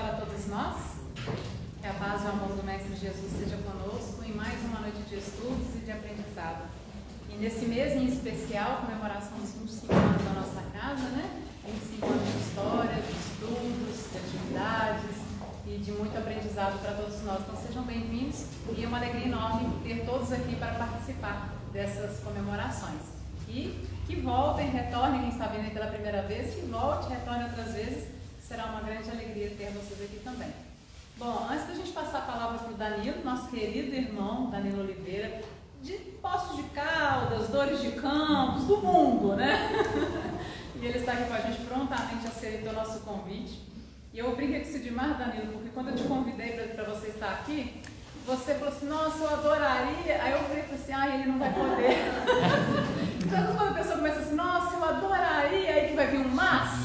para todos nós. Que a paz e o amor do Mestre Jesus seja conosco em mais uma noite de estudos e de aprendizado. E nesse mês em especial, comemoração dos 25 anos da nossa casa, né? 25 anos de história, de estudos, de atividades e de muito aprendizado para todos nós. Então sejam bem-vindos e é uma alegria enorme ter todos aqui para participar dessas comemorações. E que voltem, retornem, quem está vindo aí pela primeira vez, que volte, retorne outras vezes, será uma grande alegria ter vocês aqui também. Bom, antes da gente passar a palavra para o Danilo, nosso querido irmão Danilo Oliveira, de Poços de Caldas, Dores de Campos, do mundo, né? E ele está aqui com a gente, prontamente aceitou o nosso convite. E eu brinquei com isso demais, Danilo, porque quando eu te convidei para você estar aqui, você falou assim, nossa, eu adoraria. Aí eu falei assim, ele não vai poder. Então, quando a pessoa começa assim, nossa, eu adoraria, aí que vai vir um mas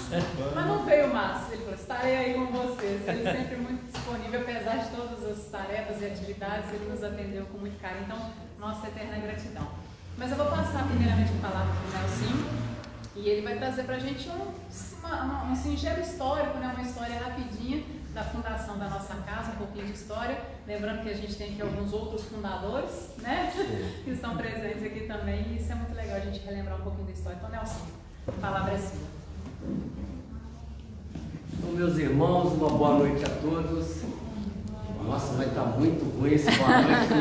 não veio o mas. Ele falou, estarei aí com vocês. Ele sempre muito disponível, apesar de todas as tarefas e atividades, ele nos atendeu com muito carinho. Então, nossa eterna gratidão. Mas eu vou passar primeiramente a palavra para o Nelsinho, e ele vai trazer para a gente um singelo histórico, né? Uma história rapidinha da fundação da nossa casa, um pouquinho de história. Lembrando que a gente tem aqui alguns outros fundadores, né? Que estão presentes aqui também, e isso é muito legal a gente relembrar um pouquinho da história. Então, Nelson, a palavra é sua. Então, meus irmãos, uma boa noite a todos. Nossa, vai estar muito ruim esse boa noite.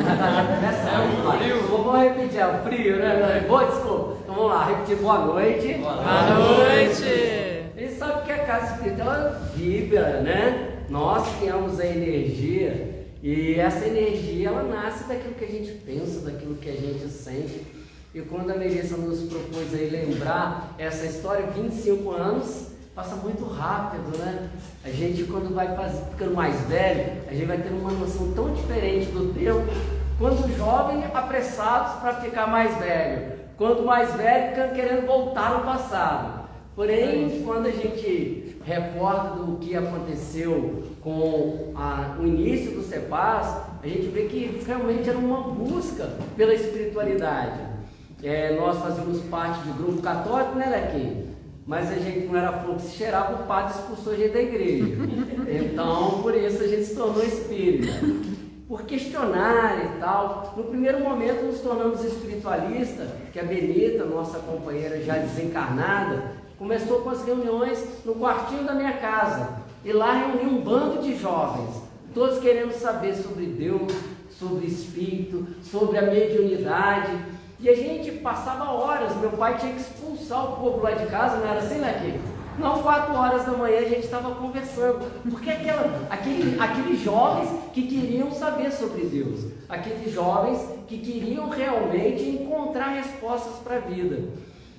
Vamos repetir, é o frio, né? Boa, desculpa. Então vamos lá, repetir boa noite. Boa noite. Eles sabem que a casa espiritual vibra, né? Nós criamos a energia, e essa energia ela nasce daquilo que a gente pensa, daquilo que a gente sente. E quando a Melissa nos propôs aí lembrar essa história, 25 anos, passa muito rápido, né? A gente, quando vai ficando mais velho, a gente vai tendo uma noção tão diferente do tempo, quando jovem, apressados para ficar mais velho, quando mais velho, ficando querendo voltar no passado. Porém, quando a gente recorda do que aconteceu com o início do CEPAS, a gente vê que realmente era uma busca pela espiritualidade. Nós fazíamos parte do grupo católico, né, Lequinho? Mas a gente não era flor que se cheirava, o padre expulsou a gente da igreja. Então, por isso a gente se tornou espírita. Por questionar e tal, no primeiro momento nos tornamos espiritualistas, que a Benita, nossa companheira já desencarnada, começou com as reuniões no quartinho da minha casa, e lá reuni um bando de jovens, todos querendo saber sobre Deus, sobre Espírito, sobre a mediunidade, e a gente passava horas. Meu pai tinha que expulsar o povo lá de casa, não era assim, né? Não, 4 horas da manhã a gente estava conversando, porque aqueles jovens que queriam saber sobre Deus, aqueles jovens que queriam realmente encontrar respostas para a vida.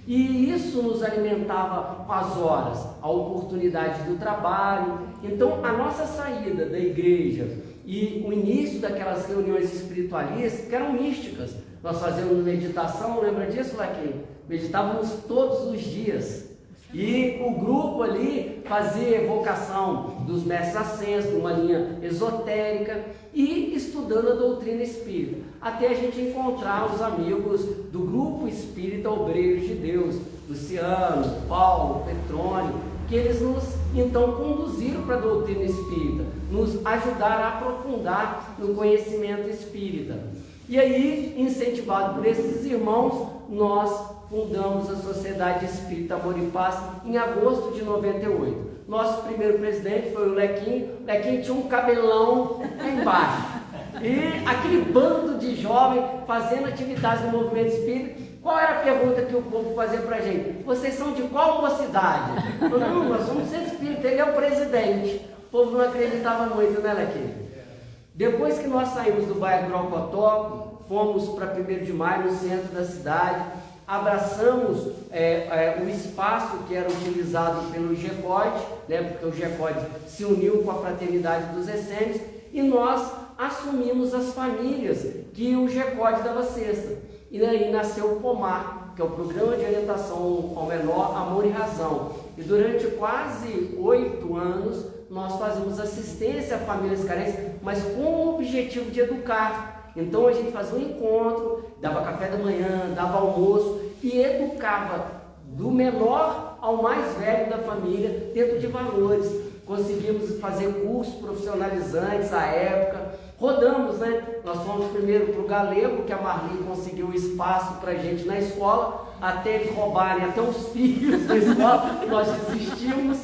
E isso nos alimentava as horas, a oportunidade do trabalho. Então, a nossa saída da igreja e o início daquelas reuniões espiritualistas, que eram místicas, nós fazíamos meditação, lembra disso, Laquinho? Meditávamos todos os dias. E o grupo ali fazia evocação dos mestres ascensos, uma linha esotérica, e estudando a doutrina espírita, até a gente encontrar os amigos do grupo espírita Obreiros de Deus, Luciano, Paulo, Petrônio, que eles nos então conduziram para a doutrina espírita, nos ajudaram a aprofundar no conhecimento espírita. E aí, incentivado por esses irmãos, nós fundamos a Sociedade Espírita Amor e Paz em agosto de 98. Nosso primeiro presidente foi o Lequinho. O Lequinho tinha um cabelão lá embaixo. E aquele bando de jovens fazendo atividades no movimento espírita. Qual era a pergunta que o povo fazia pra gente? Vocês são de qual mocidade? Não, nós somos centro espírita, ele é o presidente. O povo não acreditava muito, né, Lequinho? Depois que nós saímos do bairro Grocotó, fomos para 1º de Maio, no centro da cidade, abraçamos o espaço que era utilizado pelo GECOD, né, porque o GECOD se uniu com a Fraternidade dos Essênios, e nós assumimos as famílias que o GECOD dava cesta. E aí nasceu o POMAR, que é o Programa de Orientação ao Menor, Amor e Razão. E durante quase 8 anos, nós fazíamos assistência a famílias carentes, mas com o objetivo de educar. Então a gente fazia um encontro, dava café da manhã, dava almoço e educava do menor ao mais velho da família dentro de valores. conseguimos fazer cursos profissionalizantes à época, rodamos, né? Nós fomos primeiro para o Galego, que a Marli conseguiu espaço para a gente na escola, até eles roubarem até os filhos da escola, nós desistimos.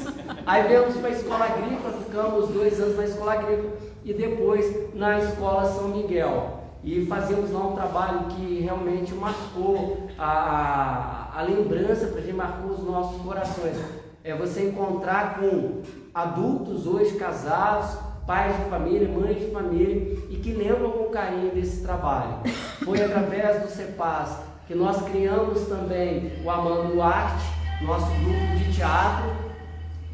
Aí viemos para a escola agrícola, ficamos 2 anos na escola agrícola e depois na escola São Miguel. E fazíamos lá um trabalho que realmente marcou a lembrança para a gente, marcou os nossos corações. É você encontrar com adultos hoje casados, pais de família, mães de família, e que lembram com carinho desse trabalho. Foi através do CEPAS que nós criamos também o Amando Arte, nosso grupo de teatro.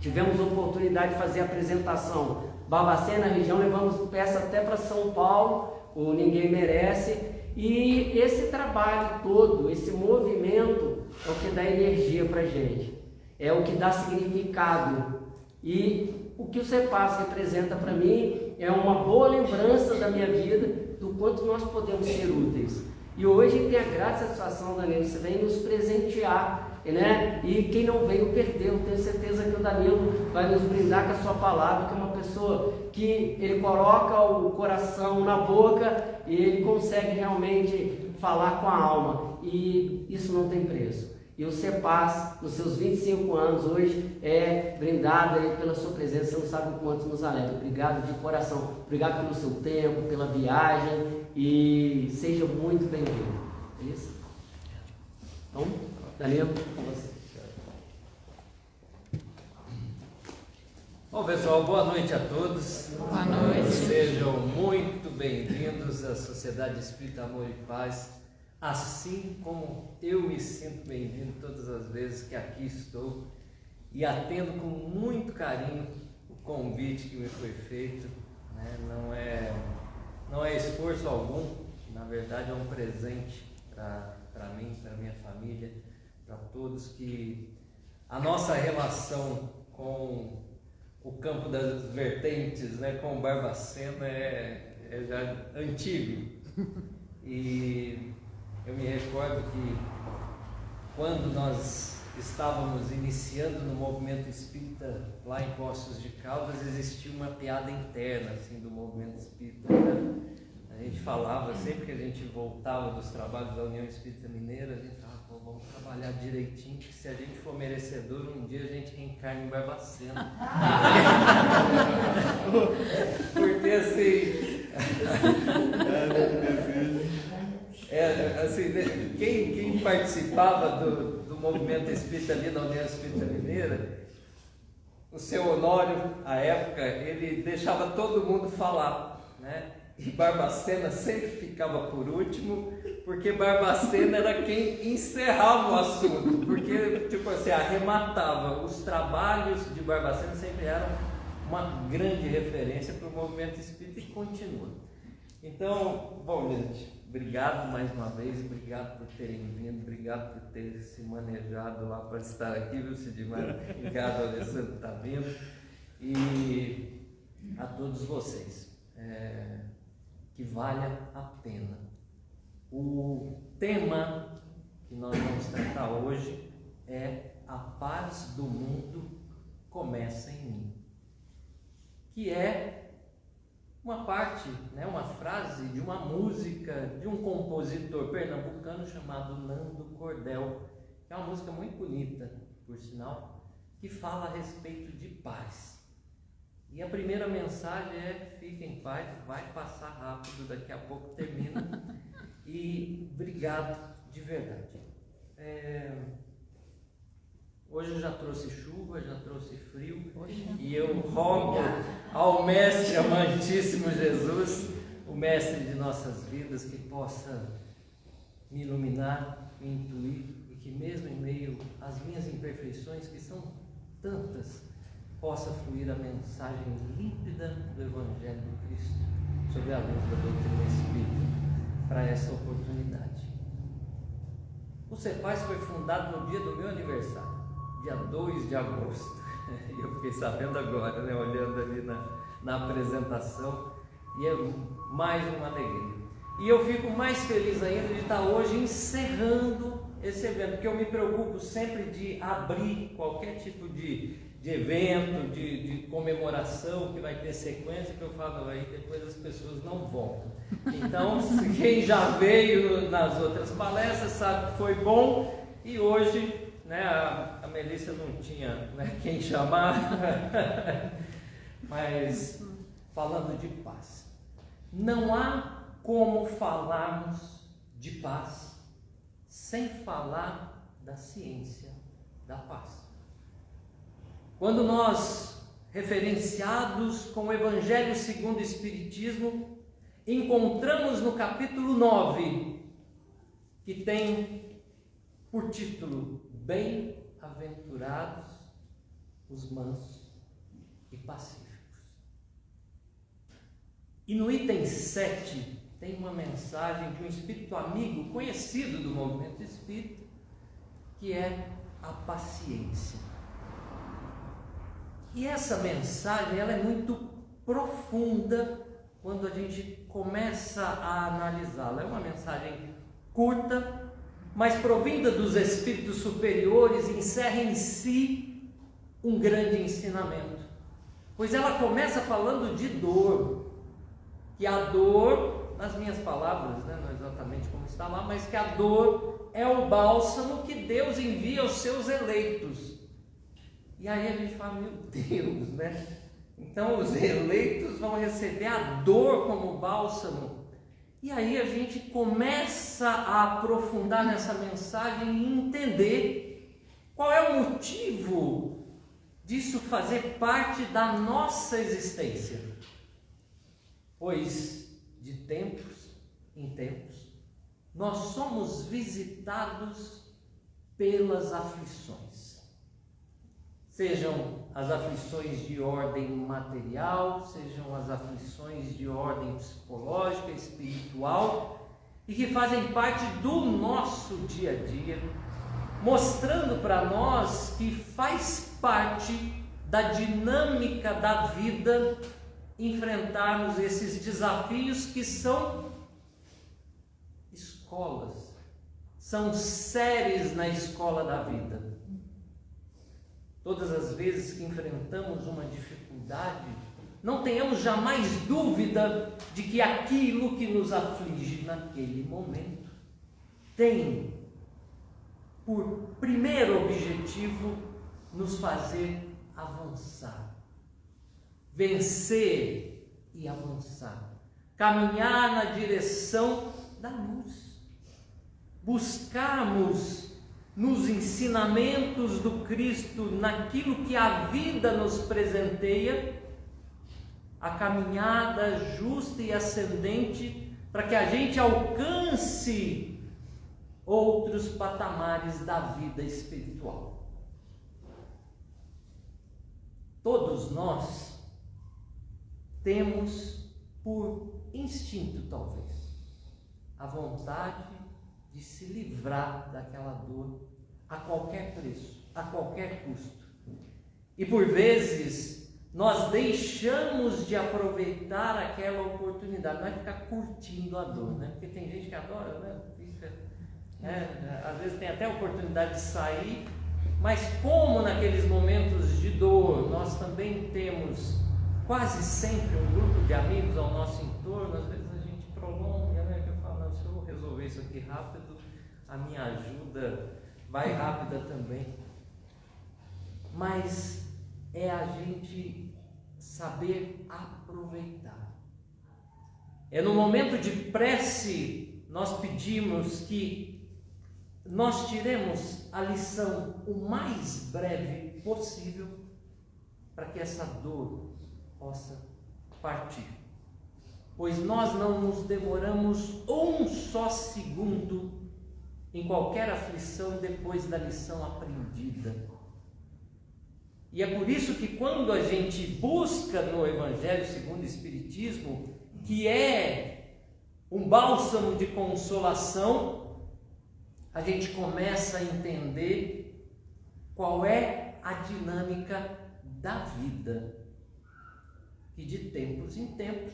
Tivemos a oportunidade de fazer a apresentação Barbacena, região, levamos peça até para São Paulo, o Ninguém Merece. E esse trabalho todo, esse movimento é o que dá energia para a gente, é o que dá significado. E o que o CEPAS representa para mim é uma boa lembrança da minha vida, do quanto nós podemos ser úteis. E hoje tem a grata satisfação, Danilo, você vem nos presentear, né? E quem não veio perdeu. Tenho certeza que o Danilo vai nos brindar com a sua palavra, que é uma pessoa que ele coloca o coração na boca e ele consegue realmente falar com a alma. E isso não tem preço. E o CEPAS, nos seus 25 anos hoje, é brindado aí pela sua presença. Você não sabe o quanto nos alegra. Obrigado de coração. Obrigado pelo seu tempo, pela viagem. E seja muito bem-vindo. É isso? Então, Danilo, com você. Bom, pessoal, boa noite a todos. Boa noite. Sejam muito bem-vindos à Sociedade Espírita Amor e Paz. Assim como eu me sinto bem-vindo todas as vezes que aqui estou e atendo com muito carinho o convite que me foi feito, né? Não é esforço algum, na verdade é um presente para mim, para minha família, para todos, que a nossa relação com o campo das vertentes, né, com o Barbacena é já antigo. E eu me recordo que quando nós estávamos iniciando no movimento espírita lá em Poços de Caldas, existia uma piada interna assim, do movimento espírita, né? A gente falava, sempre que a gente voltava dos trabalhos da União Espírita Mineira, a gente falava, pô, vamos trabalhar direitinho, que se a gente for merecedor, um dia a gente reencarna em Barbacena. Porque assim... assim, quem participava do movimento espírita ali na União Espírita Mineira, o seu Honório, à época, ele deixava todo mundo falar, né? E Barbacena sempre ficava por último, porque Barbacena era quem encerrava o assunto, porque, tipo assim, arrematava. Os trabalhos de Barbacena sempre eram uma grande referência para o movimento espírita e continua. Então, bom, gente, obrigado mais uma vez, obrigado por terem vindo, obrigado por terem se manejado lá para estar aqui, viu, Sidmar? Obrigado, Alessandro, por estar vindo. E a todos vocês, que valha a pena. O tema que nós vamos tratar hoje é A Paz do Mundo Começa em Mim, que é uma parte, né, uma frase de uma música de um compositor pernambucano chamado Nando Cordel, que é uma música muito bonita, por sinal, que fala a respeito de paz. E a primeira mensagem é: fique em paz, vai passar rápido, daqui a pouco termina. E obrigado de verdade. Hoje eu já trouxe chuva, já trouxe frio, e eu rogo ao Mestre amantíssimo Jesus, o Mestre de nossas vidas, que possa me iluminar, me intuir, e que mesmo em meio às minhas imperfeições, que são tantas, possa fluir a mensagem límpida do Evangelho de Cristo sobre a luz da doutrina espírita para essa oportunidade. O CEPAS foi fundado no dia do meu aniversário, dia 2 de agosto, e eu fiquei sabendo agora, né, olhando ali na apresentação, e é mais uma alegria. E eu fico mais feliz ainda de estar hoje encerrando esse evento, porque eu me preocupo sempre de abrir qualquer tipo de evento, de comemoração, que vai ter sequência, que eu falo, aí depois as pessoas não voltam. Então, quem já veio nas outras palestras sabe que foi bom, e hoje, né, a Melissa não tinha, né, quem chamar, mas falando de paz. Não há como falarmos de paz sem falar da ciência da paz. Quando nós, referenciados com o Evangelho segundo o Espiritismo, encontramos no capítulo 9, que tem por título Bem-aventurados os mansos e pacíficos. E no item 7 tem uma mensagem de um espírito amigo, conhecido do movimento espírita, que é a paciência. E essa mensagem ela é muito profunda quando a gente começa a analisá-la. É uma mensagem curta, mas provinda dos espíritos superiores, encerra em si um grande ensinamento. Pois ela começa falando de dor, que a dor, nas minhas palavras, né, não exatamente como está lá, mas que a dor é o bálsamo que Deus envia aos seus eleitos. E aí a gente fala, meu Deus, né? Então os eleitos vão receber a dor como bálsamo. E aí a gente começa a aprofundar nessa mensagem e entender qual é o motivo disso fazer parte da nossa existência. Pois de tempos em tempos nós somos visitados pelas aflições. Sejam as aflições de ordem material, sejam as aflições de ordem psicológica, espiritual, e que fazem parte do nosso dia a dia, mostrando para nós que faz parte da dinâmica da vida enfrentarmos esses desafios que são escolas, são séries na escola da vida. Todas as vezes que enfrentamos uma dificuldade, não tenhamos jamais dúvida de que aquilo que nos aflige naquele momento tem por primeiro objetivo nos fazer avançar, vencer e avançar, caminhar na direção da luz, buscarmos nos ensinamentos do Cristo, naquilo que a vida nos presenteia, a caminhada justa e ascendente para que a gente alcance outros patamares da vida espiritual. Todos nós temos, por instinto talvez, a vontade de se livrar daquela dor a qualquer preço, a qualquer custo. E por vezes nós deixamos de aproveitar aquela oportunidade, não é ficar curtindo a dor, né? Porque tem gente que adora, né? Fica, né? Às vezes tem até a oportunidade de sair, mas como naqueles momentos de dor nós também temos quase sempre um grupo de amigos ao nosso entorno, às vezes a gente prolonga, né? Que eu falo, não, se eu resolver isso aqui rápido, a minha ajuda vai rápida também. Mas é a gente saber aproveitar. É no momento de prece nós pedimos que nós tiremos a lição o mais breve possível para que essa dor possa partir. Pois nós não nos demoramos um só segundo em qualquer aflição depois da lição aprendida. E é por isso que quando a gente busca no Evangelho segundo o Espiritismo, que é um bálsamo de consolação, a gente começa a entender qual é a dinâmica da vida, que de tempos em tempos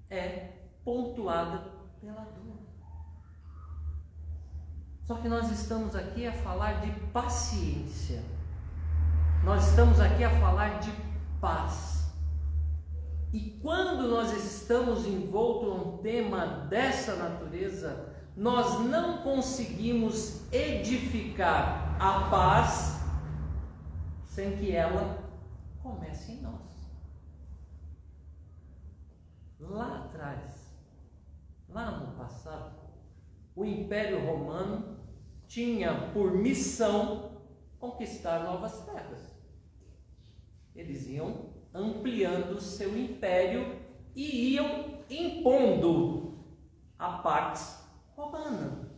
é pontuada pela dor. Só que nós estamos aqui a falar de paciência. nós estamos aqui a falar de paz. E quando nós estamos envoltos num tema dessa natureza, nós não conseguimos edificar a paz sem que ela comece em nós. Lá atrás, lá no passado, o Império Romano tinha por missão conquistar novas terras. Eles iam ampliando o seu império e iam impondo a pax romana.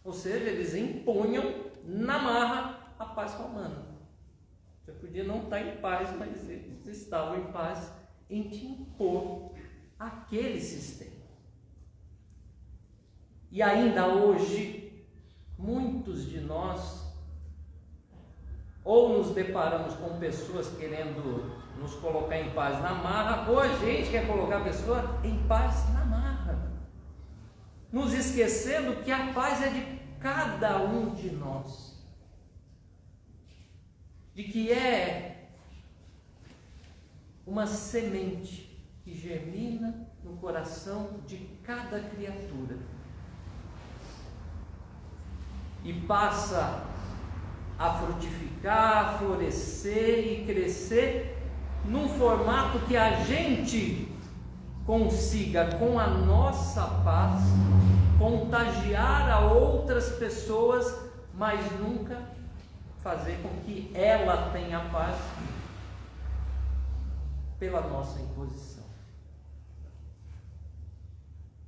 Ou seja, eles impunham na marra a paz romana. Você podia não estar em paz, mas eles estavam em paz em te impor aquele sistema. E ainda hoje, muitos de nós ou nos deparamos com pessoas querendo nos colocar em paz na marra, ou a gente quer colocar a pessoa em paz na marra, nos esquecendo que a paz é de cada um de nós, de que é uma semente que germina no coração de cada criatura e passa a frutificar, a florescer e crescer num formato que a gente consiga, com a nossa paz, contagiar a outras pessoas, mas nunca fazer com que ela tenha paz pela nossa imposição.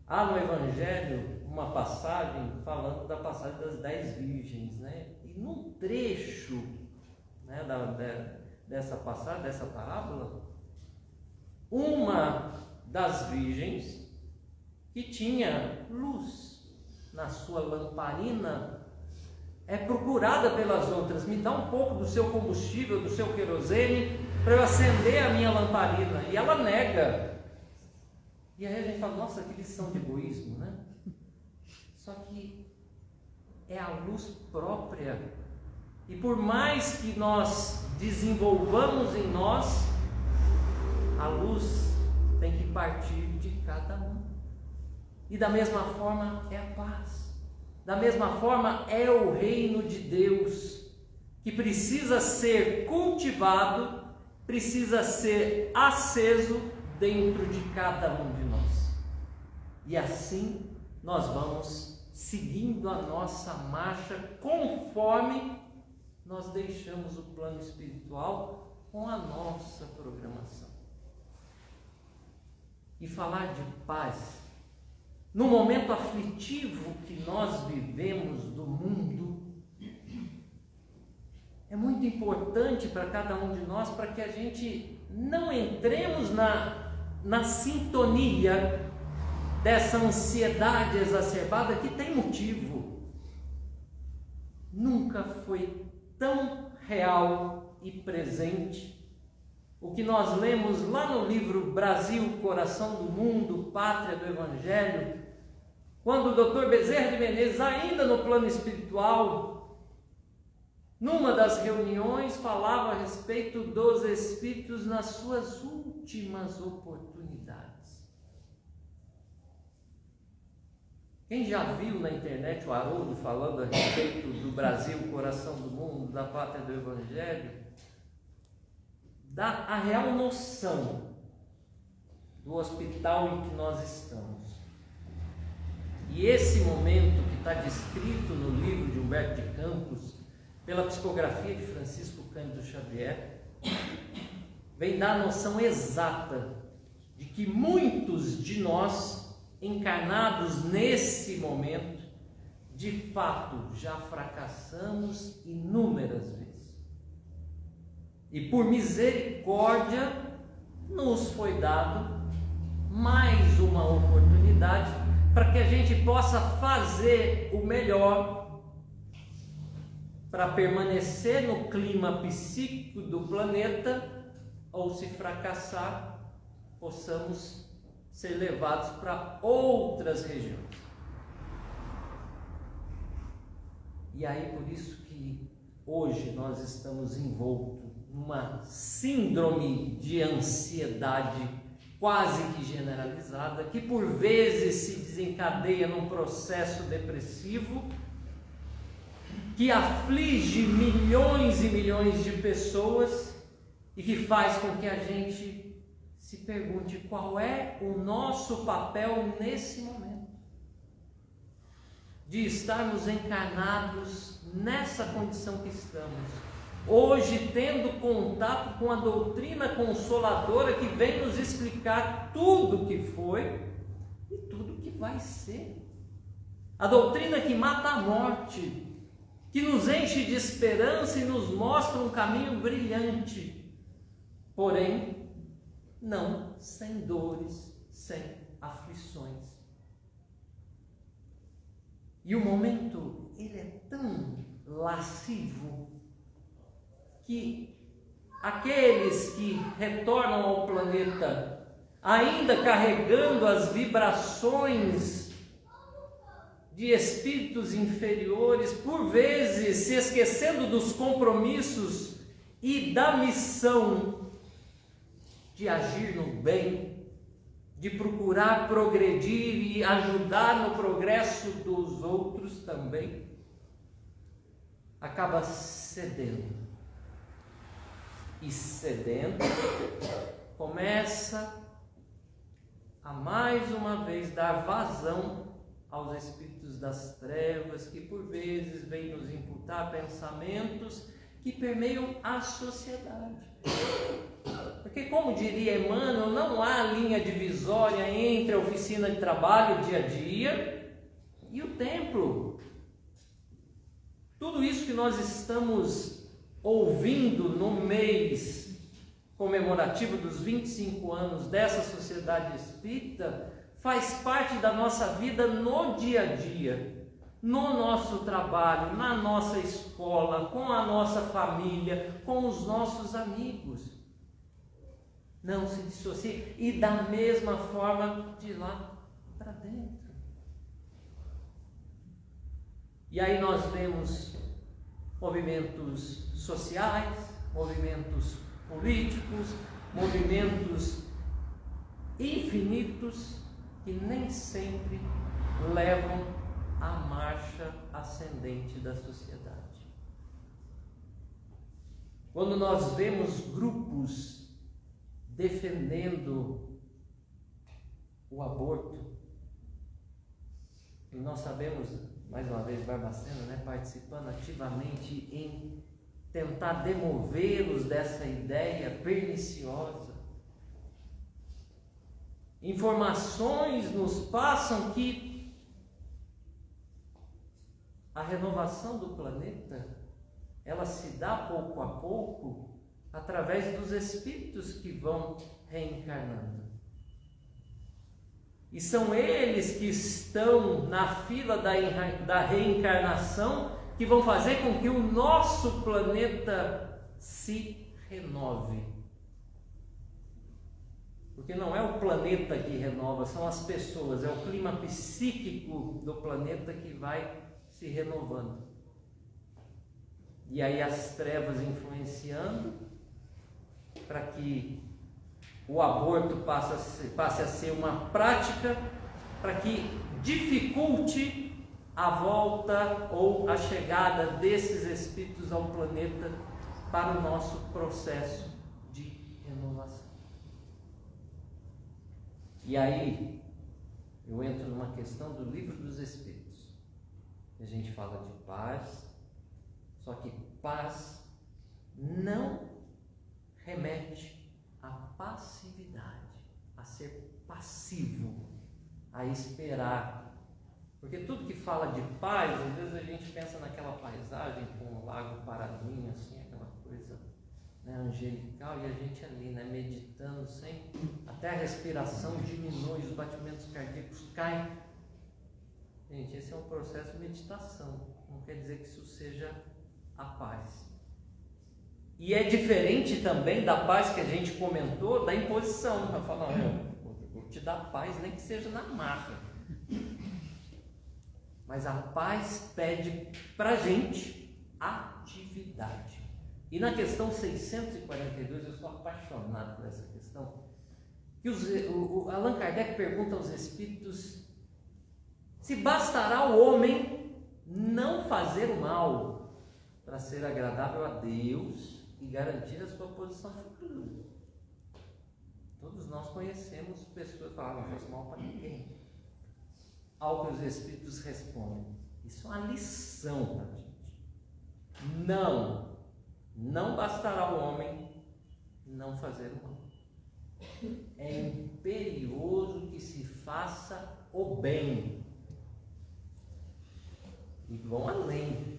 Há no Evangelho uma passagem falando da passagem das 10 virgens, né? E num trecho, né, dessa passagem, dessa parábola, uma das virgens que tinha luz na sua lamparina é procurada pelas outras: me dá um pouco do seu combustível, do seu querosene, para eu acender a minha lamparina. E ela nega. E aí a gente fala: nossa, que lição de egoísmo, né? Só que é a luz própria. E por mais que nós desenvolvamos em nós, a luz tem que partir de cada um. E da mesma forma é a paz. Da mesma forma é o reino de Deus, que precisa ser cultivado, precisa ser aceso dentro de cada um de nós. E assim nós vamos seguindo a nossa marcha conforme nós deixamos o plano espiritual com a nossa programação. E falar de paz no momento aflitivo que nós vivemos do mundo é muito importante para cada um de nós, para que a gente não entremos na sintonia dessa ansiedade exacerbada que tem motivo. Nunca foi tão real e presente o que nós lemos lá no livro Brasil, Coração do Mundo, Pátria do Evangelho, quando o Dr. Bezerra de Menezes, ainda no plano espiritual, numa das reuniões, falava a respeito dos espíritos nas suas últimas oportunidades. Quem já viu na internet o Haroldo falando a respeito do Brasil, Coração do Mundo, da Pátria do Evangelho, dá a real noção do hospital em que nós estamos. E esse momento que está descrito no livro de Humberto de Campos, pela psicografia de Francisco Cândido Xavier, vem dar a noção exata de que muitos de nós, encarnados nesse momento, de fato já fracassamos inúmeras vezes. E por misericórdia nos foi dado mais uma oportunidade para que a gente possa fazer o melhor para permanecer no clima psíquico do planeta, ou se fracassar, possamos ser levados para outras regiões. E aí por isso que hoje nós estamos envoltos numa síndrome de ansiedade quase que generalizada, que por vezes se desencadeia num processo depressivo que aflige milhões e milhões de pessoas e que faz com que a gente se pergunte qual é o nosso papel nesse momento de estarmos encarnados nessa condição que estamos, hoje tendo contato com a doutrina consoladora que vem nos explicar tudo o que foi e tudo o que vai ser. A doutrina que mata a morte, que nos enche de esperança e nos mostra um caminho brilhante, porém, não sem dores, sem aflições. E o momento, ele é tão lascivo que aqueles que retornam ao planeta ainda carregando as vibrações de espíritos inferiores, por vezes se esquecendo dos compromissos e da missão de agir no bem, de procurar progredir e ajudar no progresso dos outros também, acaba cedendo. E cedendo, começa a mais uma vez dar vazão aos espíritos das trevas, que por vezes vêm nos imputar pensamentos que permeiam a sociedade. Porque, como diria Emmanuel, não há linha divisória entre a oficina de trabalho, dia a dia, e o templo. Tudo isso que nós estamos ouvindo no mês comemorativo dos 25 anos dessa sociedade espírita faz parte da nossa vida no dia a dia, no nosso trabalho, na nossa escola, com a nossa família, com os nossos amigos. Não se dissocie, e da mesma forma de lá para dentro. E aí nós vemos movimentos sociais, movimentos políticos, movimentos infinitos que nem sempre levam à marcha ascendente da sociedade. Quando nós vemos grupos defendendo o aborto, e nós sabemos, mais uma vez, Barbacena, participando ativamente em tentar demovê-los dessa ideia perniciosa. Informações nos passam que a renovação do planeta, ela se dá pouco a pouco através dos espíritos que vão reencarnando. E são eles que estão na fila da reencarnação que vão fazer com que o nosso planeta se renove. Porque não é o planeta que renova, são as pessoas, é o clima psíquico do planeta que vai se renovando. E aí as trevas influenciando para que o aborto passe a ser uma prática, para que dificulte a volta ou a chegada desses espíritos ao planeta para o nosso processo de renovação. E aí eu entro numa questão do Livro dos Espíritos. A gente fala de paz, só que paz não remete à passividade, a ser passivo, a esperar. Porque tudo que fala de paz, às vezes a gente pensa naquela paisagem com um lago paradinho, assim, aquela coisa angelical, e a gente ali, meditando sempre, até a respiração diminui, os batimentos cardíacos caem. Gente, esse é um processo de meditação, não quer dizer que isso seja a paz. E é diferente também da paz que a gente comentou, da imposição. Vai falar, vou te dar paz, nem que seja na marra. Mas a paz pede para a gente atividade. E na questão 642, eu sou apaixonado por essa questão, que o Allan Kardec pergunta aos espíritos se bastará o homem não fazer o mal para ser agradável a Deus e garantir a sua posição futura. Todos nós conhecemos pessoas que falam, não faço mal para ninguém. Ao que os espíritos respondem, isso é uma lição para a gente. Não bastará o homem não fazer o mal. É imperioso que se faça o bem. E vão além,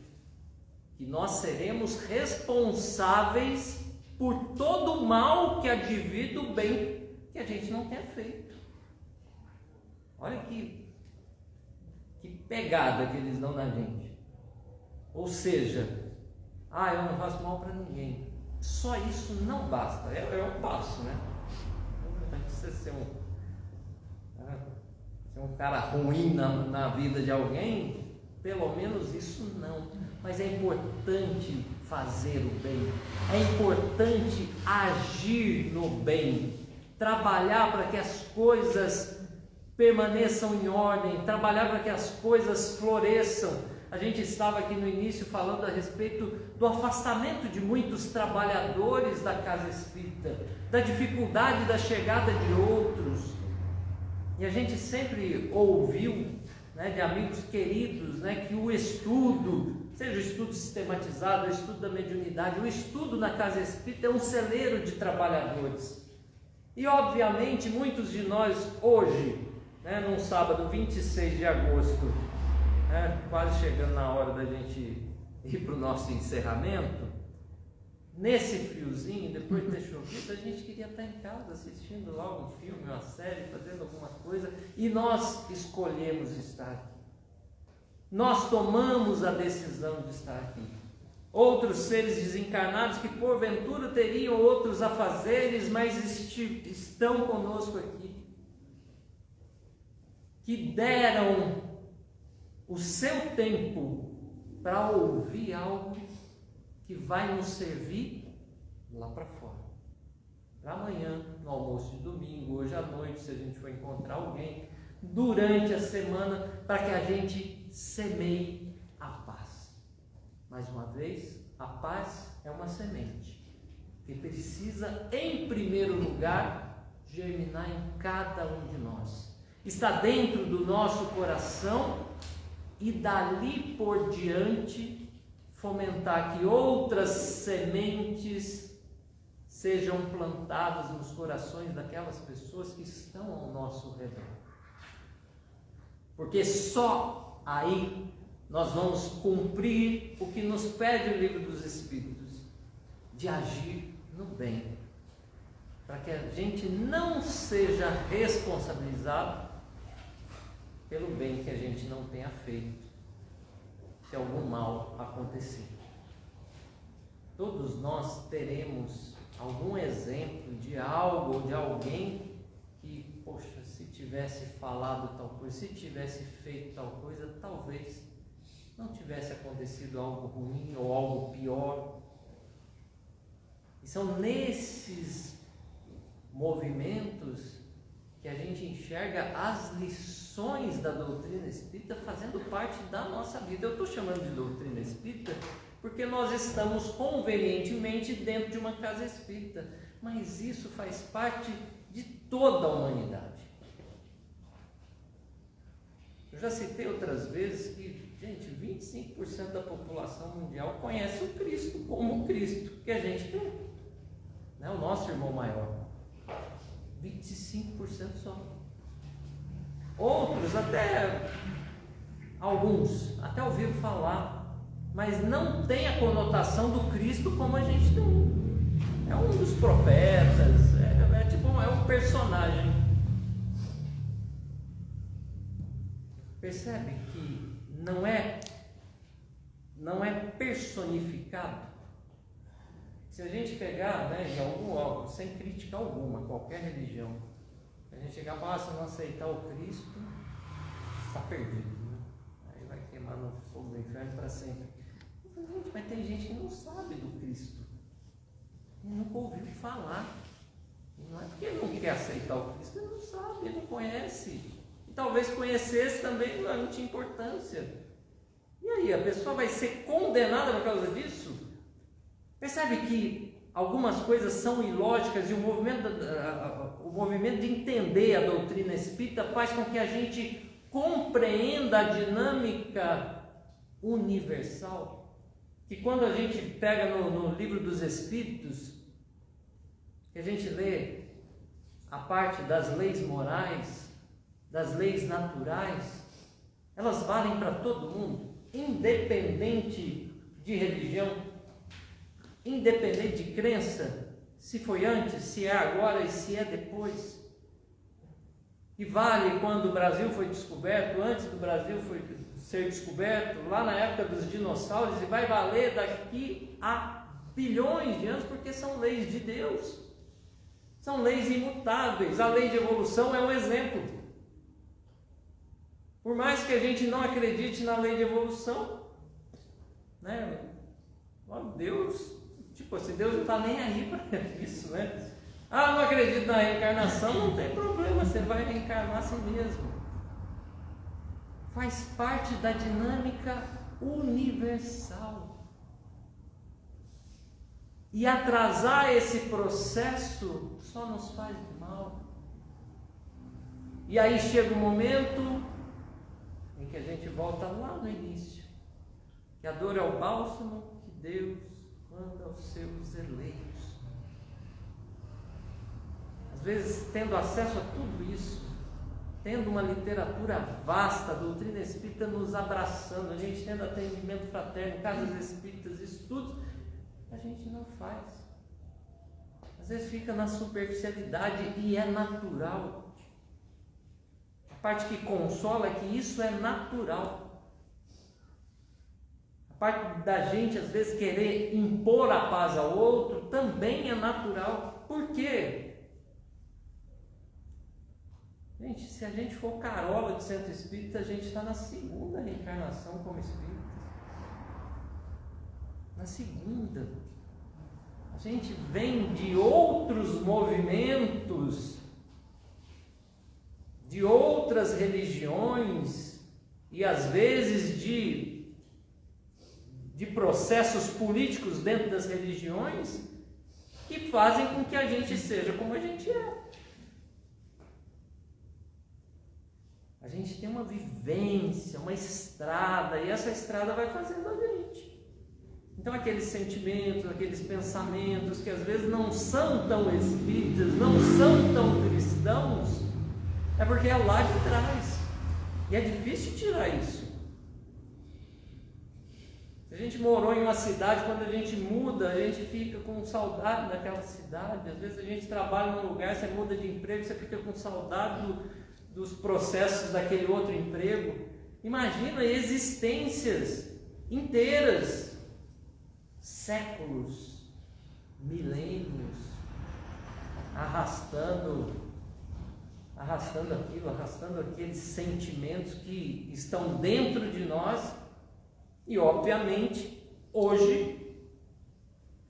que nós seremos responsáveis por todo o mal que advir do bem que a gente não tenha feito. Olha que pegada que eles dão na gente. Ou seja, eu não faço mal para ninguém. Só isso não basta. É um passo, né? Não precisa ser um cara ruim na vida de alguém. Pelo menos isso não. Mas é importante fazer o bem. É importante agir no bem. Trabalhar para que as coisas permaneçam em ordem. Trabalhar para que as coisas floresçam. A gente estava aqui no início falando a respeito do afastamento de muitos trabalhadores da casa espírita, da dificuldade da chegada de outros. E a gente sempre ouviu, né, de amigos queridos, né, que o estudo, seja o estudo sistematizado, o estudo da mediunidade, o estudo na casa espírita é um celeiro de trabalhadores. E obviamente muitos de nós hoje, né, num sábado 26 de agosto, quase chegando na hora da gente ir para o nosso encerramento, nesse friozinho, depois de ter chovido, a gente queria estar em casa assistindo logo um filme, uma série, fazendo alguma coisa, e nós escolhemos estar aqui. Nós tomamos a decisão de estar aqui. Outros seres desencarnados que porventura teriam outros afazeres, mas estão conosco aqui, que deram o seu tempo para ouvir algo que vai nos servir lá para fora. Para amanhã, no almoço de domingo, hoje à noite, se a gente for encontrar alguém, durante a semana, para que a gente semeie a paz. Mais uma vez, a paz é uma semente que precisa, em primeiro lugar, germinar em cada um de nós. Está dentro do nosso coração e dali por diante fomentar que outras sementes sejam plantadas nos corações daquelas pessoas que estão ao nosso redor. Porque só aí nós vamos cumprir o que nos pede o Livro dos Espíritos, de agir no bem, para que a gente não seja responsabilizado pelo bem que a gente não tenha feito, se algum mal acontecer. Todos nós teremos algum exemplo de algo ou de alguém que, poxa, se tivesse falado tal coisa, se tivesse feito tal coisa, talvez não tivesse acontecido algo ruim ou algo pior. E são nesses movimentos que a gente enxerga as lições da doutrina espírita fazendo parte da nossa vida. Eu estou chamando de doutrina espírita porque nós estamos convenientemente dentro de uma casa espírita, mas isso faz parte de toda a humanidade. Eu já citei outras vezes que, gente, 25% da população mundial conhece o Cristo como Cristo, que a gente tem, né? O nosso irmão maior. 25% só. Outros, alguns, até ouviram falar, mas não tem a conotação do Cristo como a gente tem. É um dos profetas, é um personagem. Percebe que não é personificado? Se a gente pegar, né, em algum, sem crítica alguma, qualquer religião, a gente chegar e falar, se não aceitar o Cristo, está perdido, né? Aí vai queimar no fogo do inferno para sempre. Mas tem gente que não sabe do Cristo. Ele nunca ouviu falar. E não é porque ele não quer aceitar o Cristo, ele não sabe, ele não conhece. E talvez conhecesse também não tinha importância. E aí, a pessoa vai ser condenada por causa disso? Percebe que algumas coisas são ilógicas e o movimento de entender a doutrina espírita faz com que a gente compreenda a dinâmica universal. Que quando a gente pega no livro dos Espíritos, que a gente lê a parte das leis morais, das leis naturais, elas valem para todo mundo, independente de religião, independente de crença, se foi antes, se é agora e se é depois. E vale quando o Brasil foi descoberto, antes do Brasil ser descoberto, lá na época dos dinossauros, e vai valer daqui a bilhões de anos, porque são leis de Deus, são leis imutáveis. A lei de evolução é um exemplo. Por mais que a gente não acredite na lei de evolução, né? Deus, tipo assim, Deus não está nem aí para isso, né? Ah, não acredito na reencarnação, não tem problema, você vai reencarnar assim mesmo. Faz parte da dinâmica universal. E atrasar esse processo só nos faz mal. E aí chega o momento em que a gente volta lá no início, que a dor é o bálsamo que Deus manda aos seus eleitos. Às vezes, tendo acesso a tudo isso, tendo uma literatura vasta, a doutrina espírita nos abraçando, a gente tendo atendimento fraterno, casas espíritas, estudos, a gente não faz. Às vezes fica na superficialidade e é natural. A parte que consola é que isso é natural. A parte da gente às vezes querer impor a paz ao outro também é natural. Por quê? Gente, se a gente for carola de centro espírita, a gente está na segunda reencarnação como espírita. Na segunda. A gente vem de outros movimentos, de outras religiões e às vezes de processos políticos dentro das religiões que fazem com que a gente seja como a gente é. A gente tem uma vivência, uma estrada, e essa estrada vai fazendo a gente. Então aqueles sentimentos, aqueles pensamentos que às vezes não são tão espíritas, não são tão cristãos, é porque é lá de trás. E é difícil tirar isso. Se a gente morou em uma cidade, quando a gente muda, a gente fica com saudade daquela cidade. Às vezes a gente trabalha num lugar, você muda de emprego, você fica com saudade dos processos daquele outro emprego. Imagina existências inteiras, séculos, milênios, arrastando aquilo, arrastando aqueles sentimentos que estão dentro de nós. E obviamente hoje,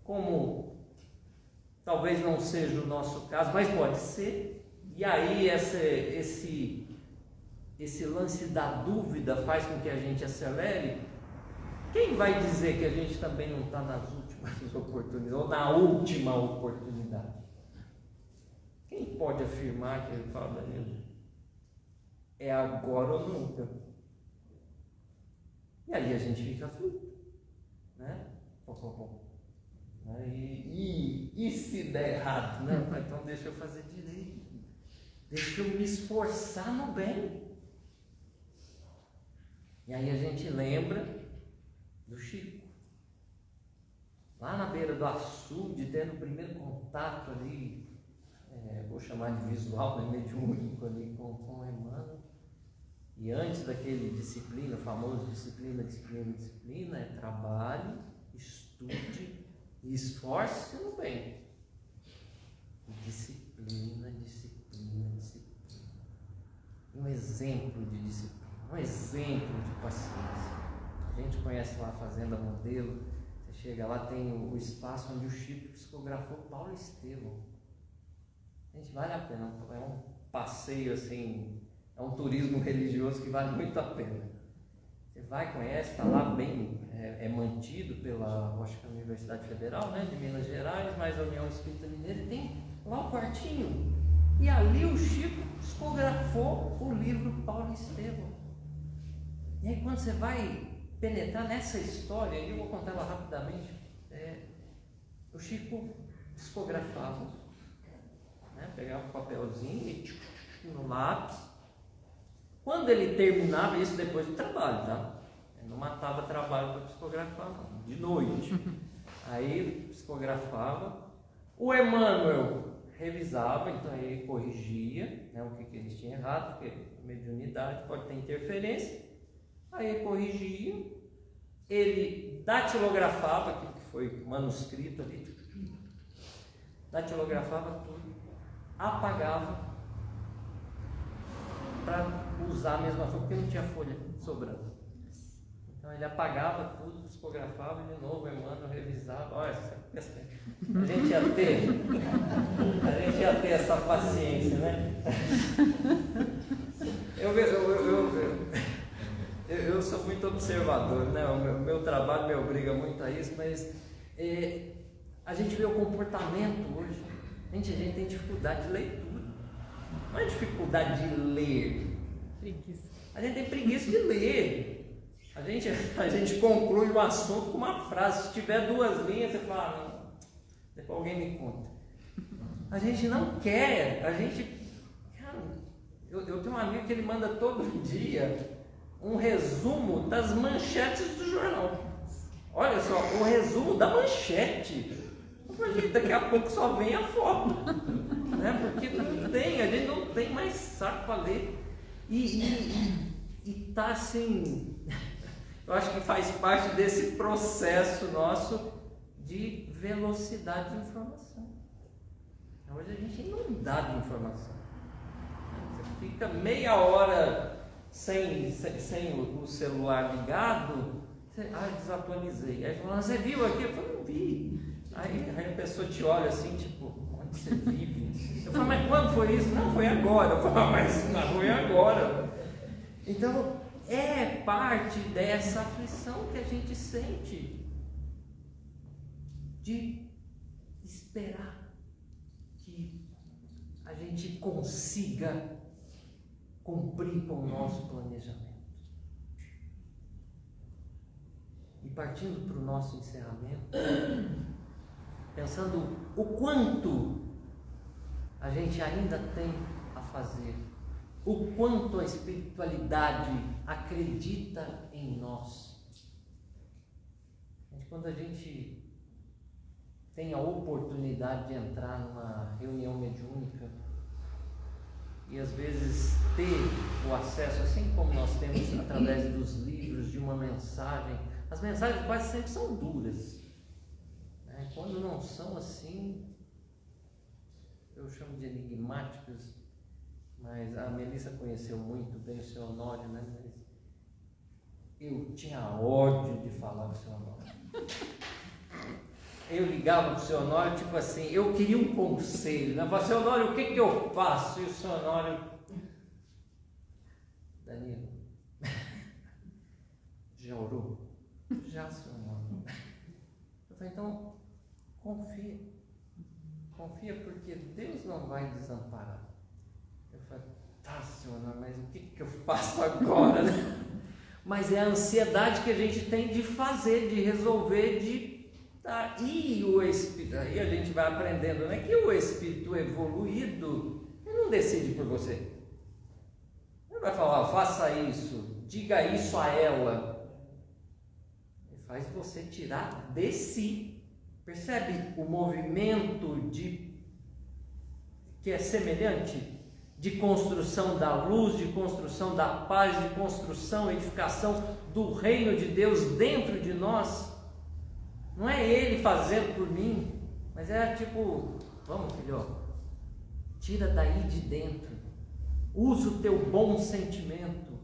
como talvez não seja o nosso caso, mas pode ser. E aí esse lance da dúvida faz com que a gente acelere. Quem vai dizer que a gente também não está nas últimas oportunidades, ou na última oportunidade? Quem pode afirmar que ele fala, Danilo, é agora ou nunca? E aí a gente fica aflito, né? E se der errado, né? Então deixa eu fazer direito. Deixa eu me esforçar no bem. E aí a gente lembra do Chico. Lá na beira do açude, tendo o primeiro contato ali, vou chamar de visual, né, mediúnico ali com Emmanuel. E antes daquele disciplina, famoso disciplina, é trabalhe, estude e esforce-se no bem. Disciplina. Um exemplo de disciplina, um exemplo de paciência. A gente conhece lá a Fazenda Modelo, você chega lá, tem o espaço onde o Chico psicografou Paulo Estevão. Gente, vale a pena, é um passeio assim, é um turismo religioso que vale muito a pena. Você vai, conhece, está lá bem, é mantido pela, acho que a Universidade Federal, né, de Minas Gerais, mais a União Espírita Mineira, e tem lá um quartinho. E ali o Chico psicografou o livro Paulo Estevão. E aí quando você vai penetrar nessa história, eu vou contar ela rapidamente, o Chico psicografava, né, pegava um papelzinho e no lápis. Quando ele terminava, isso depois do trabalho, tá? Ele não matava trabalho para psicografar, não, de noite. Aí psicografava. O Emmanuel revisava, então ele corrigia, né, o que eles tinham errado, porque mediunidade pode ter interferência. Aí ele corrigia, ele datilografava aquilo que foi manuscrito ali, datilografava tudo, apagava para usar a mesma folha, porque não tinha folha sobrando. Então ele apagava tudo, psicografava de novo, Emmanuel revisava. Olha, a gente ia ter essa paciência, né? Eu sou muito observador, né? O meu trabalho me obriga muito a isso, mas a gente vê o comportamento hoje. Gente, a gente tem dificuldade de leitura. Não é dificuldade de ler. Preguiça. A gente tem preguiça de ler. A gente conclui o assunto com uma frase. Se tiver 2 linhas, você fala, não, depois alguém me conta. A gente não quer. Cara, eu tenho um amigo que ele manda todo dia um resumo das manchetes do jornal. Olha só, o resumo da manchete. Daqui a pouco só vem a foto, né? Porque a gente não tem mais saco para ler. E tá assim, eu acho que faz parte desse processo nosso de velocidade de informação. Hoje a gente não dá de informação. Você fica meia hora sem o celular ligado, desatualizei. Aí falou, você viu aqui? Eu falei, não vi. Aí a pessoa te olha assim, tipo, onde você vive? Eu falo, mas quando foi isso? Não, foi agora. Eu falo, mas não foi agora. Então, é parte dessa aflição que a gente sente de esperar que a gente consiga cumprir com o nosso planejamento. E partindo para o nosso encerramento, pensando o quanto a gente ainda tem a fazer, o quanto a espiritualidade acredita em nós. Quando a gente tem a oportunidade de entrar numa reunião mediúnica e às vezes ter o acesso, assim como nós temos através dos livros, de uma mensagem, as mensagens quase sempre são duras. Quando não são assim, eu chamo de enigmáticas, mas a Melissa conheceu muito bem o seu Honório, né? Mas eu tinha ódio de falar com o seu Honório. Eu ligava para o seu Honório, tipo assim, eu queria um conselho, né? Eu falava, seu Honório, o que eu faço? E o seu Honório, Danilo, já orou? Já, seu Honório. Eu falei, então, confia porque Deus não vai desamparar. Eu falei, tá, senhora, mas o que eu faço agora, né? Mas é a ansiedade que a gente tem de fazer, de resolver, e o Espírito, aí a gente vai aprendendo, né, que o Espírito evoluído, ele não decide por você. Ele vai falar, faça isso, diga isso a ela. Ele faz você tirar de si. Percebe o movimento que é semelhante? De construção da luz, de construção da paz, de construção, edificação do reino de Deus dentro de nós. Não é Ele fazendo por mim, mas é tipo, vamos filho, tira daí de dentro, usa o teu bom sentimento,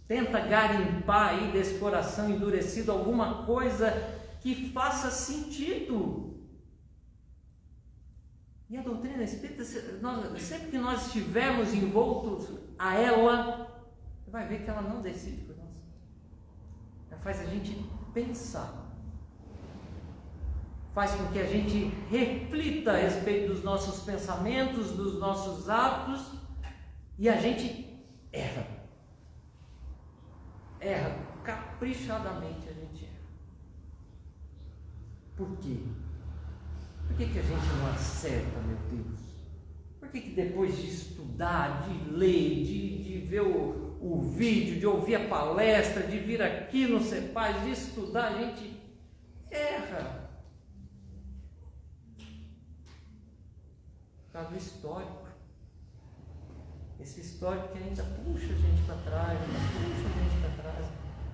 Tenta garimpar aí desse coração endurecido alguma coisa que faça sentido. E a doutrina espírita, sempre que nós estivermos envoltos a ela, você vai ver que ela não decide por nós. Ela faz a gente pensar. Faz com que a gente reflita a respeito dos nossos pensamentos, dos nossos atos, e a gente erra. Erra, caprichadamente a gente erra. Por quê? Por que a gente não acerta, meu Deus? Por que depois de estudar, de ler, de ver o vídeo, de ouvir a palestra, de vir aqui no CEPAS, de estudar, a gente erra? Por causa do histórico. Esse histórico que ainda puxa a gente para trás,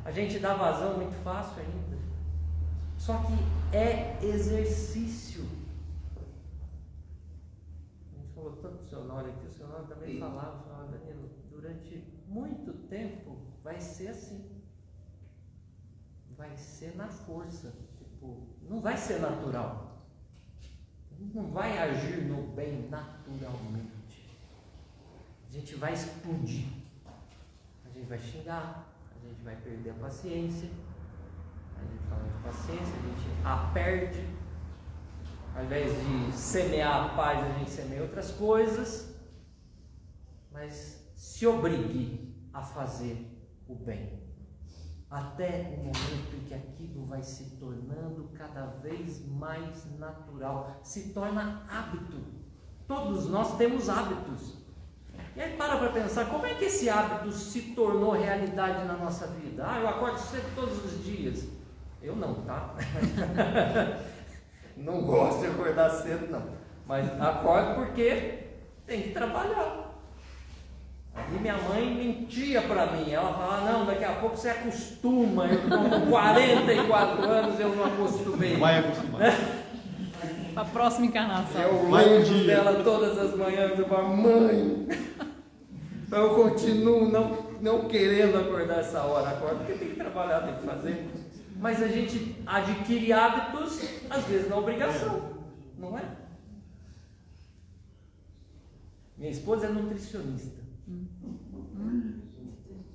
a gente dá vazão muito fácil ainda. Só que é exercício. A gente falou tanto do seu Honório aqui, o seu Honório também falava, Danilo, durante muito tempo vai ser assim. Vai ser na força. Tipo, não vai ser natural. Não vai agir no bem naturalmente. A gente vai explodir, a gente vai xingar, a gente vai perder a paciência, a gente fala de paciência, a gente a perde, ao invés de semear a paz, a gente semeia outras coisas, mas se obrigue a fazer o bem, até o momento em que aquilo vai se tornando cada vez mais natural, se torna hábito. Todos nós temos hábitos. E aí para pensar, como é que esse hábito se tornou realidade na nossa vida? Eu acordo cedo todos os dias. Eu não, tá? Não gosto de acordar cedo, não. Mas acordo porque tem que trabalhar. Aí minha mãe mentia para mim. Ela falava, não, daqui a pouco você acostuma. Eu estou com 44 anos, eu não acostumei. Vai acostumar. A próxima encarnação. Eu lembro dela todas as manhãs, eu falo, mãe, eu continuo não querendo acordar essa hora. Acordo porque tem que trabalhar, tem que fazer. Mas a gente adquire hábitos, às vezes na obrigação, não é? Minha esposa é nutricionista.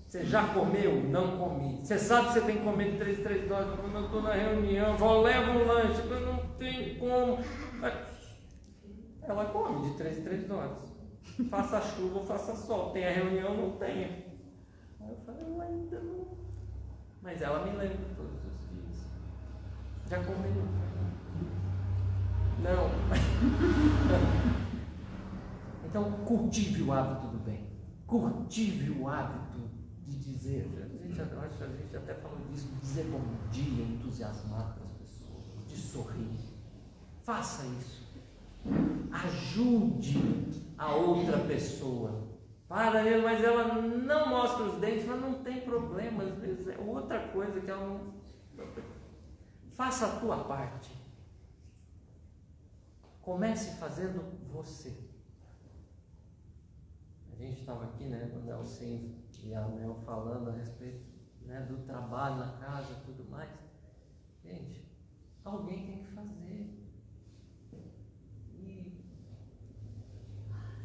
Você já comeu? Não comi. Você sabe que você tem que comer de 3 em 3 horas. Quando eu estou na reunião, eu levo um lanche, mas não tem como. Ela come de 3 em 3 horas. Faça chuva ou faça sol. Tem a reunião, não tem. Aí eu falei, eu ainda não. Mas ela me lembra todos os dias. Já comeu? Não. Então, cultive o hábito do bem. Cultive o hábito de dizer. A gente até falou disso, de dizer bom dia, entusiasmar para as pessoas, de sorrir. Faça isso. Ajude a outra pessoa. Para ele, mas ela não mostra os dentes, mas não tem problema. Às vezes é outra coisa que ela não. Faça a tua parte. Comece fazendo você. A gente estava aqui, né, o Nelson e a Mel falando a respeito, né, do trabalho na casa e tudo mais. Gente, alguém tem que fazer.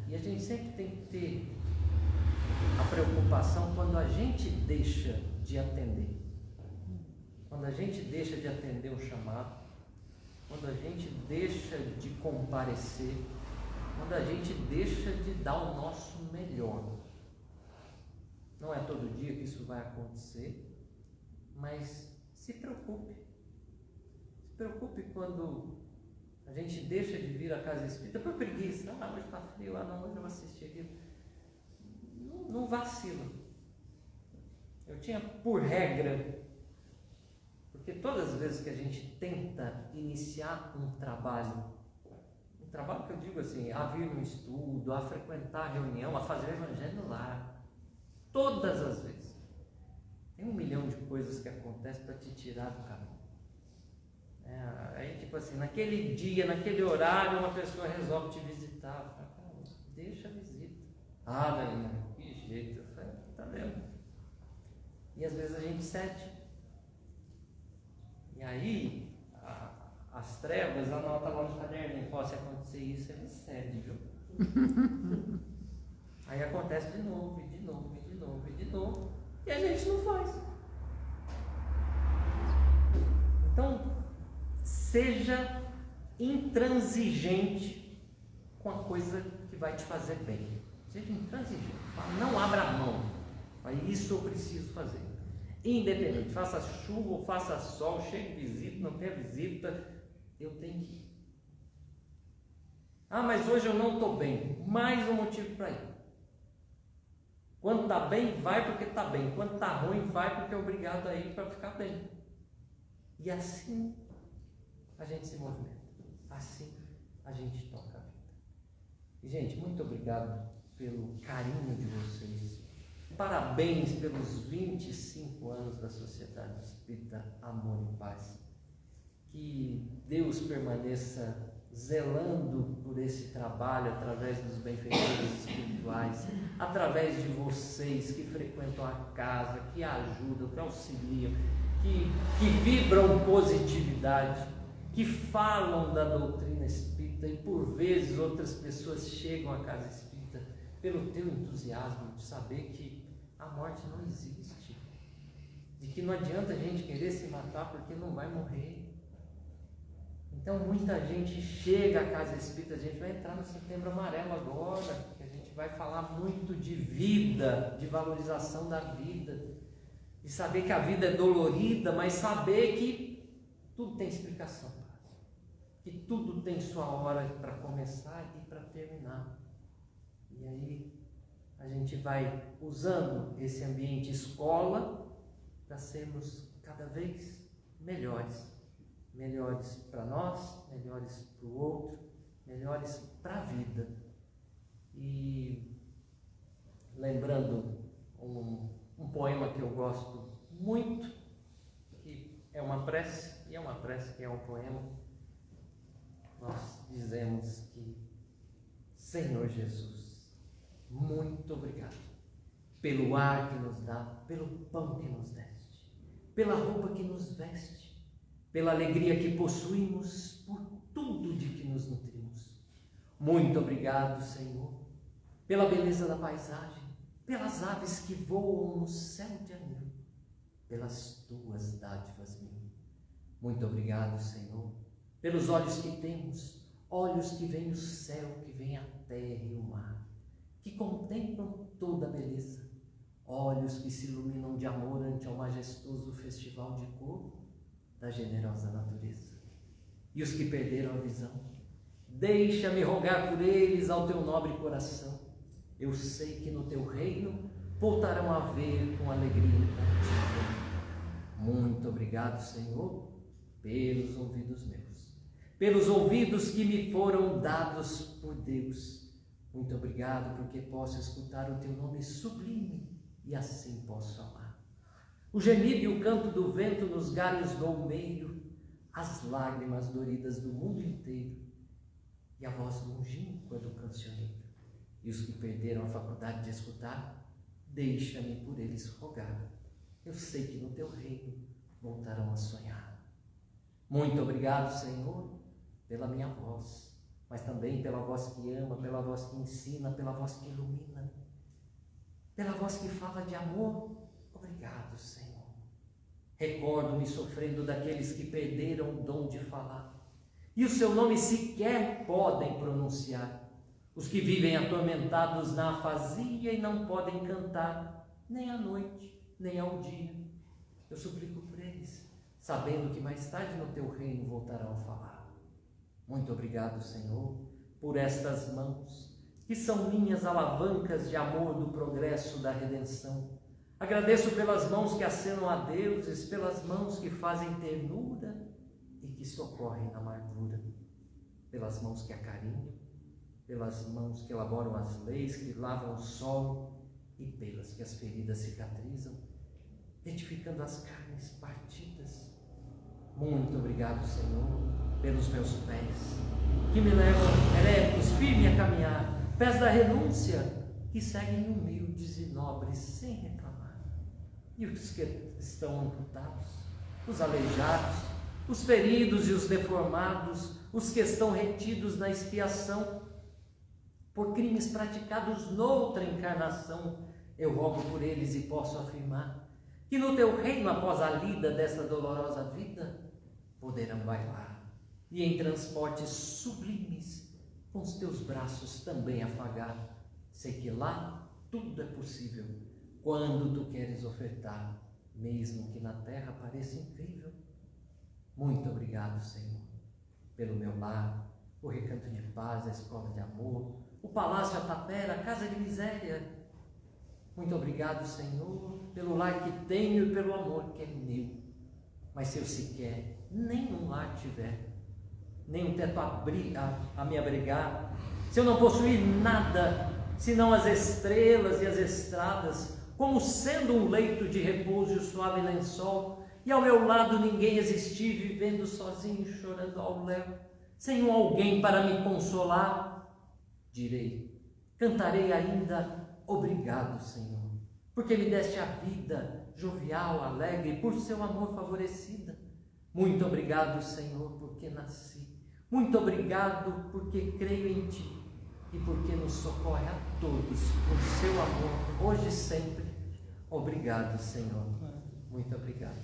E a gente sempre tem que ter a preocupação quando a gente deixa de atender. Quando a gente deixa de atender o chamado, quando a gente deixa de comparecer, quando a gente deixa de dar o nosso melhor. Não é todo dia que isso vai acontecer, mas se preocupe. Se preocupe quando a gente deixa de vir à casa espírita por preguiça. Hoje está frio, não, hoje eu vou assistir aqui. Não vacila. Eu tinha por regra, porque todas as vezes que a gente tenta iniciar um trabalho que eu digo assim, a vir no estudo, a frequentar a reunião, a fazer o evangelho no lar, todas as vezes, tem 1 milhão de coisas que acontecem para te tirar do caminho. Aí tipo assim, naquele dia, naquele horário, uma pessoa resolve te visitar. Fala, deixa a visita. Não, que jeito. Eu falei, tá vendo? E às vezes a gente cede. E aí, as trevas anotam lá no caderno, fala, se acontecer isso, ele cede, viu? Aí acontece de novo, e de novo, e de novo, e de novo, e a gente não faz. Então, seja intransigente com a coisa que vai te fazer bem. Seja intransigente, não abra mão. Isso eu preciso fazer. Independente, faça chuva ou faça sol, chegue visita, não tenha visita, eu tenho que ir. Ah, mas hoje eu não estou bem. Mais um motivo para ir. Quando está bem, vai porque está bem. Quando está ruim, vai porque é obrigado a ir para ficar bem. E assim a gente se movimenta. Assim a gente toca a vida. E, gente, muito obrigado pelo carinho de vocês. Parabéns pelos 25 anos da Sociedade Espírita Amor e Paz. Que Deus permaneça zelando por esse trabalho através dos benfeitores espirituais, através de vocês que frequentam a casa, que ajudam, que auxiliam, que vibram positividade, que falam da doutrina espírita e por vezes outras pessoas chegam à casa espírita pelo teu entusiasmo de saber que a morte não existe, de que não adianta a gente querer se matar porque não vai morrer. Então muita gente chega à casa espírita, a gente vai entrar no Setembro Amarelo agora, que a gente vai falar muito de vida, de valorização da vida, de saber que a vida é dolorida, mas saber que tudo tem explicação, que tudo tem sua hora para começar e para terminar. E aí a gente vai usando esse ambiente escola para sermos cada vez melhores. Melhores para nós, melhores para o outro, melhores para a vida. E lembrando um poema que eu gosto muito, que é uma prece, e é uma prece que é um poema, nós dizemos que: Senhor Jesus, muito obrigado pelo ar que nos dá, pelo pão que nos deste, pela roupa que nos veste, pela alegria que possuímos, por tudo de que nos nutrimos. Muito obrigado, Senhor, pela beleza da paisagem, pelas aves que voam no céu de anil, pelas tuas dádivas mil. Muito obrigado, Senhor, pelos olhos que temos, olhos que veem o céu, que veem a terra e o mar, que contemplam toda a beleza, olhos que se iluminam de amor ante ao majestoso festival de cor da generosa natureza. E os que perderam a visão, deixa-me rogar por eles ao teu nobre coração. Eu sei que no teu reino voltarão a ver com alegria contigo. Muito obrigado, Senhor, pelos ouvidos meus, pelos ouvidos que me foram dados por Deus. Muito obrigado porque posso escutar o teu nome sublime e assim posso amar. O gemido e o canto do vento nos galhos do almeiro, as lágrimas doridas do mundo inteiro e a voz longínqua do cancioneiro. E os que perderam a faculdade de escutar, deixa-me por eles rogar. Eu sei que no teu reino voltarão a sonhar. Muito obrigado, Senhor, pela minha voz, mas também pela voz que ama, pela voz que ensina, pela voz que ilumina, pela voz que fala de amor. Obrigado, Senhor. Recordo-me sofrendo daqueles que perderam o dom de falar e o seu nome sequer podem pronunciar. Os que vivem atormentados na afasia e não podem cantar, nem à noite, nem ao dia. Eu suplico por eles, sabendo que mais tarde no teu reino voltarão a falar. Muito obrigado, Senhor, por estas mãos, que são minhas alavancas de amor do progresso da redenção. Agradeço pelas mãos que acenam a deuses, pelas mãos que fazem ternura e que socorrem na amargura, pelas mãos que acarinham, pelas mãos que elaboram as leis, que lavam o solo e pelas que as feridas cicatrizam, retificando as carnes partidas. Muito obrigado, Senhor, pelos meus pés, que me levam eretos, firme a caminhar, pés da renúncia, que seguem humildes e nobres sem reclamar. e os que estão amputados, os aleijados, os feridos e os deformados, os que estão retidos na expiação por crimes praticados noutra encarnação. Eu rogo por eles e posso afirmar que no teu reino, após a lida desta dolorosa vida, poderão bailar e em transportes sublimes com os teus braços também afagar. Sei que lá tudo é possível quando tu queres ofertar, mesmo que na terra pareça incrível. Muito obrigado, Senhor, pelo meu lar, o Recanto de Paz, a Escola de Amor, o Palácio A Tapera, a Casa de Miséria. Muito obrigado, Senhor, pelo lar que tenho e pelo amor que é meu. Mas se eu sequer nenhum lar tiver, nem um teto a me abrigar, se eu não possuir nada, senão as estrelas e as estradas, como sendo um leito de repouso e o suave lençol, e ao meu lado ninguém existir, vivendo sozinho, chorando ao léu, sem um alguém para me consolar, direi, cantarei ainda, obrigado, Senhor, porque me deste a vida jovial, alegre, por seu amor favorecida. Muito obrigado, Senhor, porque nasci. Muito obrigado porque creio em Ti e porque nos socorre a todos com seu amor, hoje e sempre. Obrigado, Senhor. Muito obrigado.